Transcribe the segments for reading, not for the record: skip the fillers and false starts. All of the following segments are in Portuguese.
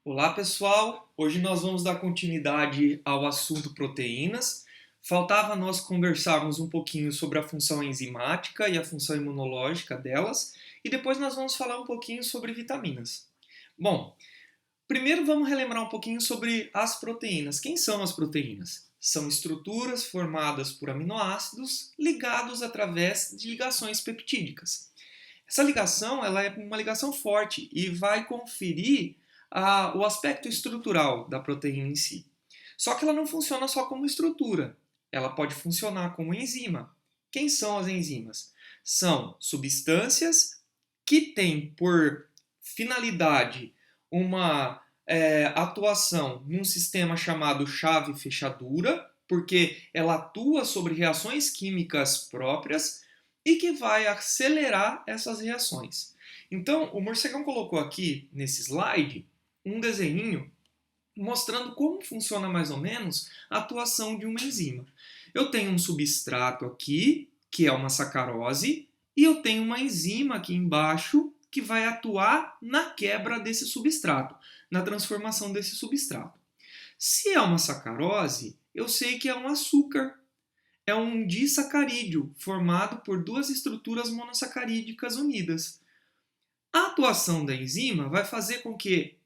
Olá pessoal, hoje nós vamos dar continuidade ao assunto proteínas. Faltava nós conversarmos um pouquinho sobre a função enzimática e a função imunológica delas, e depois nós vamos falar um pouquinho sobre vitaminas. Bom, primeiro vamos relembrar um pouquinho sobre as proteínas. Quem são as proteínas? São estruturas formadas por aminoácidos ligados através de ligações peptídicas. Essa ligação ela é uma ligação forte e vai conferir o aspecto estrutural da proteína em si. Só que ela não funciona só como estrutura, ela pode funcionar como enzima. Quem são as enzimas? São substâncias que têm por finalidade uma atuação num sistema chamado chave-fechadura, porque ela atua sobre reações químicas próprias e que vai acelerar essas reações. Então, o Morcegão colocou aqui nesse slide um desenho mostrando como funciona mais ou menos a atuação de uma enzima. Eu tenho um substrato aqui, que é uma sacarose, e eu tenho uma enzima aqui embaixo que vai atuar na quebra desse substrato, na transformação desse substrato. Se é uma sacarose, eu sei que é um açúcar, é um disacarídeo formado por duas estruturas monossacarídicas unidas. A atuação da enzima vai fazer com que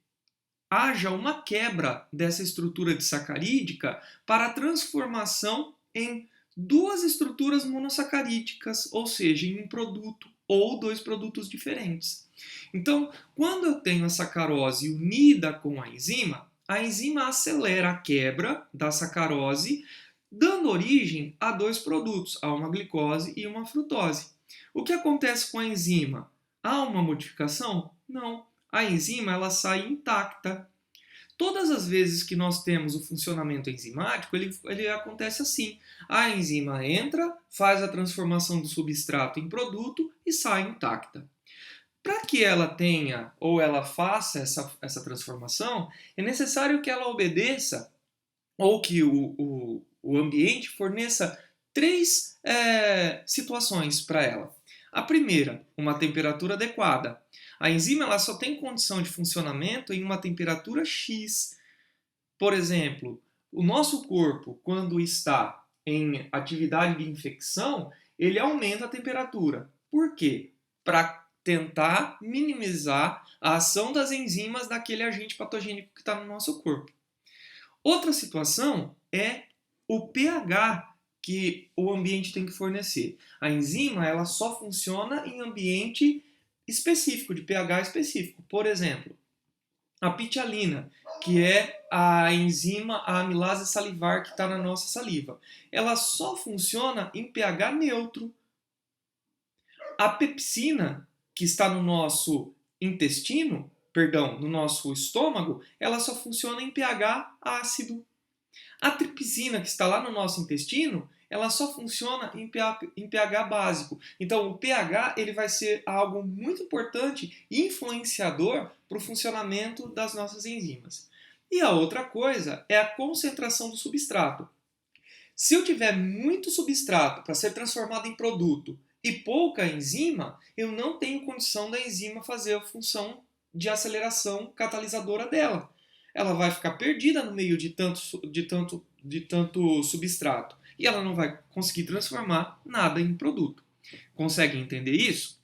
haja uma quebra dessa estrutura disacarídica para a transformação em duas estruturas monossacarídicas, ou seja, em um produto ou dois produtos diferentes. Então, quando eu tenho a sacarose unida com a enzima acelera a quebra da sacarose, dando origem a dois produtos, a uma glicose e uma frutose. O que acontece com a enzima? Há uma modificação? Não. A enzima ela sai intacta. Todas as vezes que nós temos o funcionamento enzimático, ele acontece assim. A enzima entra, faz a transformação do substrato em produto e sai intacta. Para que ela tenha ou ela faça essa transformação, é necessário que ela obedeça ou que o ambiente forneça três situações para ela. A primeira, uma temperatura adequada. A enzima ela só tem condição de funcionamento em uma temperatura X. Por exemplo, o nosso corpo, quando está em atividade de infecção, ele aumenta a temperatura. Por quê? Para tentar minimizar a ação das enzimas daquele agente patogênico que está no nosso corpo. Outra situação é o pH que o ambiente tem que fornecer. A enzima ela só funciona em ambiente específico, de pH específico. Por exemplo, a pitialina, que é a enzima, a amilase salivar que está na nossa saliva. Ela só funciona em pH neutro. A pepsina, que está no nosso intestino, perdão, no nosso estômago, ela só funciona em pH ácido. A tripsina, que está lá no nosso intestino, ela só funciona em pH básico. Então, o pH ele vai ser algo muito importante e influenciador para o funcionamento das nossas enzimas. E a outra coisa é a concentração do substrato. Se eu tiver muito substrato para ser transformado em produto e pouca enzima, eu não tenho condição da enzima fazer a função de aceleração catalisadora dela. Ela vai ficar perdida no meio de tanto substrato e ela não vai conseguir transformar nada em produto. Consegue entender isso?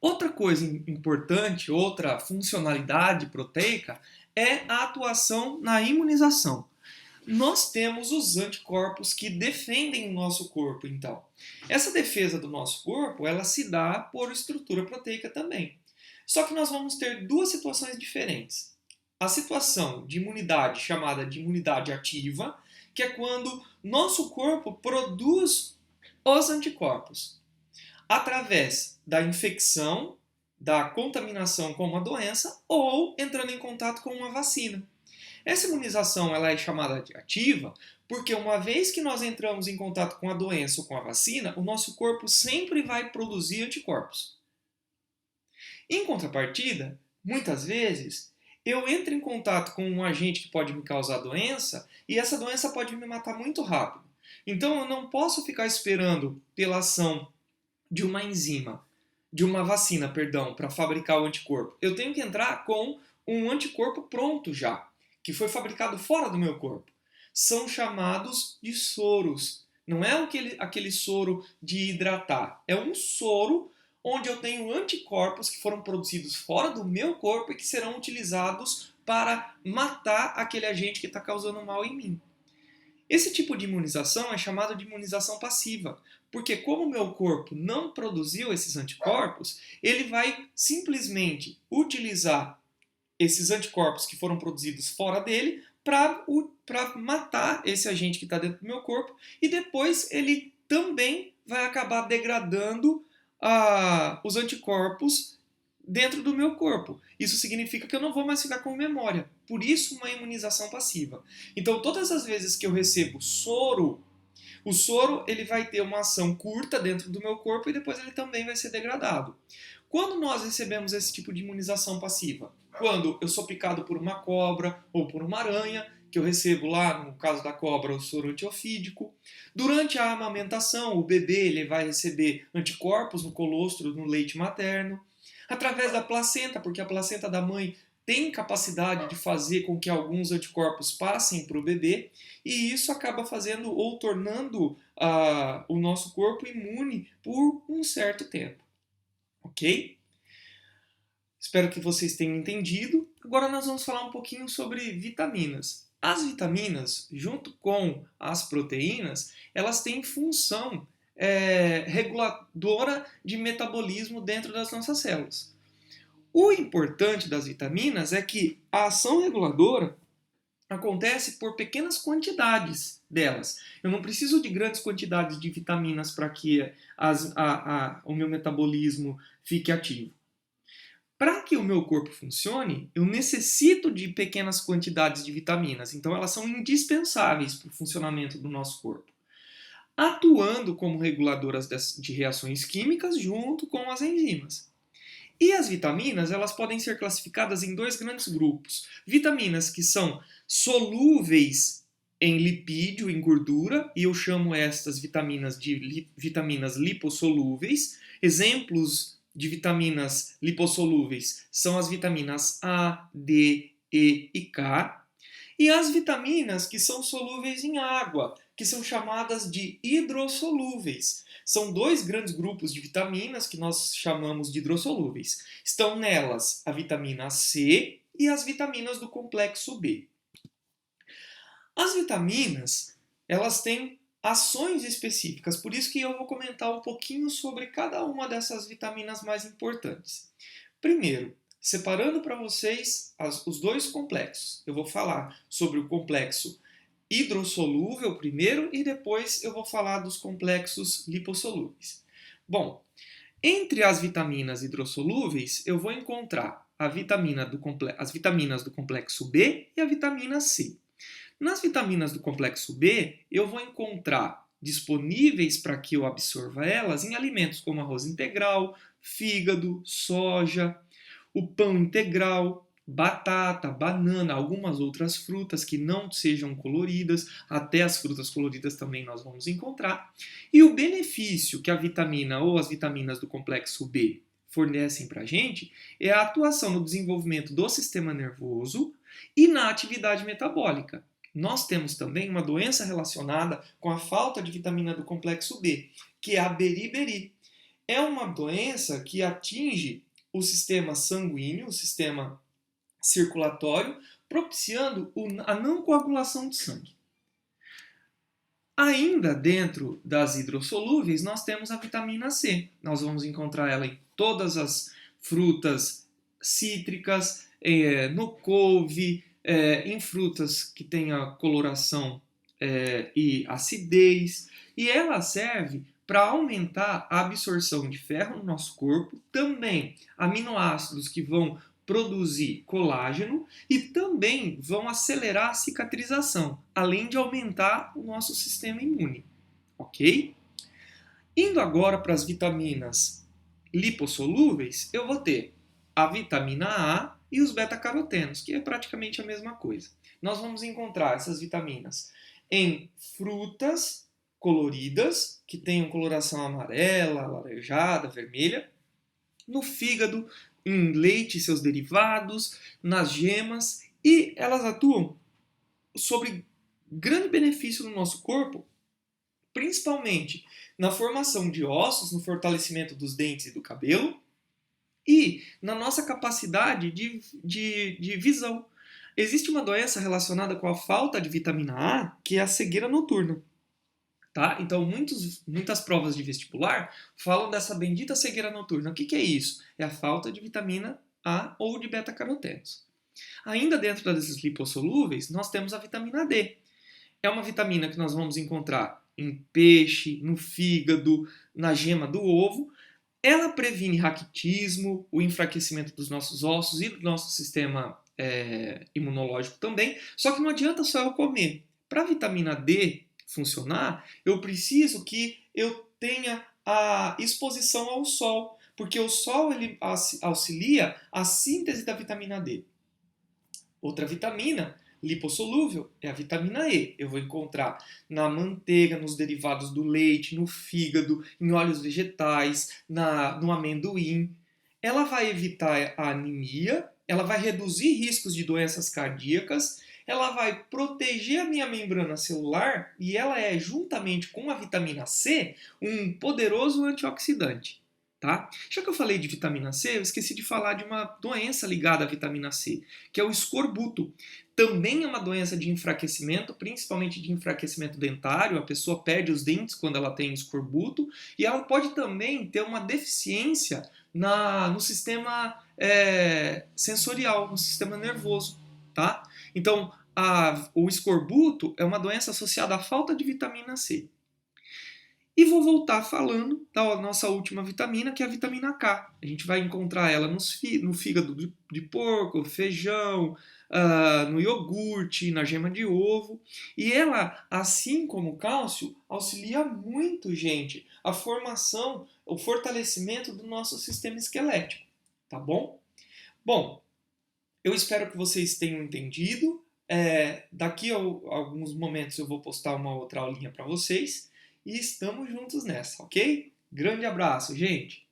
Outra coisa importante, outra funcionalidade proteica é a atuação na imunização. Nós temos os anticorpos que defendem o nosso corpo, então. Essa defesa do nosso corpo, ela se dá por estrutura proteica também. Só que nós vamos ter duas situações diferentes. A situação de imunidade, chamada de imunidade ativa, que é quando nosso corpo produz os anticorpos através da infecção, da contaminação com uma doença ou entrando em contato com uma vacina. Essa imunização ela é chamada de ativa porque uma vez que nós entramos em contato com a doença ou com a vacina, o nosso corpo sempre vai produzir anticorpos. Em contrapartida, muitas vezes, eu entro em contato com um agente que pode me causar doença e essa doença pode me matar muito rápido. Então eu não posso ficar esperando pela ação de uma enzima, de uma vacina, perdão, para fabricar o anticorpo. Eu tenho que entrar com um anticorpo pronto já, que foi fabricado fora do meu corpo. São chamados de soros. Não é aquele soro de hidratar, é um soro onde eu tenho anticorpos que foram produzidos fora do meu corpo e que serão utilizados para matar aquele agente que está causando mal em mim. Esse tipo de imunização é chamado de imunização passiva, porque como o meu corpo não produziu esses anticorpos, ele vai simplesmente utilizar esses anticorpos que foram produzidos fora dele para matar esse agente que está dentro do meu corpo e depois ele também vai acabar degradando os anticorpos dentro do meu corpo. Isso significa que eu não vou mais ficar com memória. Por isso, uma imunização passiva. Então, todas as vezes que eu recebo soro, o soro ele vai ter uma ação curta dentro do meu corpo e depois ele também vai ser degradado. Quando nós recebemos esse tipo de imunização passiva? Quando eu sou picado por uma cobra ou por uma aranha, que eu recebo lá, no caso da cobra, o soro antiofídico. Durante a amamentação, o bebê ele vai receber anticorpos no colostro, no leite materno. Através da placenta, porque a placenta da mãe tem capacidade de fazer com que alguns anticorpos passem para o bebê, e isso acaba fazendo ou tornando o nosso corpo imune por um certo tempo. Ok? Espero que vocês tenham entendido. Agora nós vamos falar um pouquinho sobre vitaminas. As vitaminas, junto com as proteínas, elas têm função reguladora de metabolismo dentro das nossas células. O importante das vitaminas é que a ação reguladora acontece por pequenas quantidades delas. Eu não preciso de grandes quantidades de vitaminas para que o meu metabolismo fique ativo. Para que o meu corpo funcione, eu necessito de pequenas quantidades de vitaminas, então elas são indispensáveis para o funcionamento do nosso corpo, atuando como reguladoras de reações químicas junto com as enzimas. E as vitaminas, elas podem ser classificadas em dois grandes grupos. Vitaminas que são solúveis em lipídio, em gordura, e eu chamo estas vitaminas de vitaminas lipossolúveis. Exemplos de vitaminas lipossolúveis são as vitaminas A, D, E e K. E as vitaminas que são solúveis em água, que são chamadas de hidrossolúveis. São dois grandes grupos de vitaminas que nós chamamos de hidrossolúveis. Estão nelas a vitamina C e as vitaminas do complexo B. As vitaminas, elas têm ações específicas, por isso que eu vou comentar um pouquinho sobre cada uma dessas vitaminas mais importantes. Primeiro, separando para vocês os dois complexos. Eu vou falar sobre o complexo hidrossolúvel primeiro e depois eu vou falar dos complexos lipossolúveis. Bom, entre as vitaminas hidrossolúveis eu vou encontrar as vitaminas do complexo B e a vitamina C. Nas vitaminas do complexo B eu vou encontrar disponíveis para que eu absorva elas em alimentos como arroz integral, fígado, soja, o pão integral, batata, banana, algumas outras frutas que não sejam coloridas, até as frutas coloridas também nós vamos encontrar. E o benefício que a vitamina ou as vitaminas do complexo B fornecem para a gente é a atuação no desenvolvimento do sistema nervoso e na atividade metabólica. Nós temos também uma doença relacionada com a falta de vitamina do complexo B, que é a beriberi. É uma doença que atinge o sistema sanguíneo, o sistema circulatório, propiciando a não coagulação de sangue. Ainda dentro das hidrossolúveis, nós temos a vitamina C. Nós vamos encontrar ela em todas as frutas cítricas, no couve, em frutas que tenham coloração e acidez. E ela serve para aumentar a absorção de ferro no nosso corpo, também aminoácidos que vão produzir colágeno e também vão acelerar a cicatrização, além de aumentar o nosso sistema imune, ok? Indo agora para as vitaminas lipossolúveis, eu vou ter a vitamina A e os beta-carotenos, que é praticamente a mesma coisa. Nós vamos encontrar essas vitaminas em frutas coloridas, que tenham coloração amarela, alaranjada, vermelha, no fígado, em leite e seus derivados, nas gemas, e elas atuam sobre grande benefício no nosso corpo, principalmente na formação de ossos, no fortalecimento dos dentes e do cabelo, e na nossa capacidade de visão. Existe uma doença relacionada com a falta de vitamina A, que é a cegueira noturna. Tá? Então, muitas provas de vestibular falam dessa bendita cegueira noturna. O que é isso? É a falta de vitamina A ou de beta-carotenos. Ainda dentro desses lipossolúveis, nós temos a vitamina D. É uma vitamina que nós vamos encontrar em peixe, no fígado, na gema do ovo. Ela previne raquitismo, o enfraquecimento dos nossos ossos e do nosso sistema imunológico também. Só que não adianta só eu comer. Para a vitamina D funcionar, eu preciso que eu tenha a exposição ao sol, porque o sol ele auxilia a síntese da vitamina D. Outra vitamina lipossolúvel é a vitamina E. Eu vou encontrar na manteiga, nos derivados do leite, no fígado, em óleos vegetais, no amendoim. Ela vai evitar a anemia, ela vai reduzir riscos de doenças cardíacas, ela vai proteger a minha membrana celular e ela é, juntamente com a vitamina C, um poderoso antioxidante. Tá? Já que eu falei de vitamina C, eu esqueci de falar de uma doença ligada à vitamina C, que é o escorbuto. Também é uma doença de enfraquecimento, principalmente de enfraquecimento dentário. A pessoa perde os dentes quando ela tem escorbuto. E ela pode também ter uma deficiência no sistema sensorial, no sistema nervoso. Tá? Então, o escorbuto é uma doença associada à falta de vitamina C. E vou voltar falando da nossa última vitamina, que é a vitamina K. A gente vai encontrar ela no fígado de porco, feijão, no iogurte, na gema de ovo. E ela, assim como o cálcio, auxilia muito, gente, a formação, o fortalecimento do nosso sistema esquelético. Tá bom? Bom, eu espero que vocês tenham entendido. Daqui a alguns momentos eu vou postar uma outra aulinha para vocês. E estamos juntos nessa, ok? Grande abraço, gente!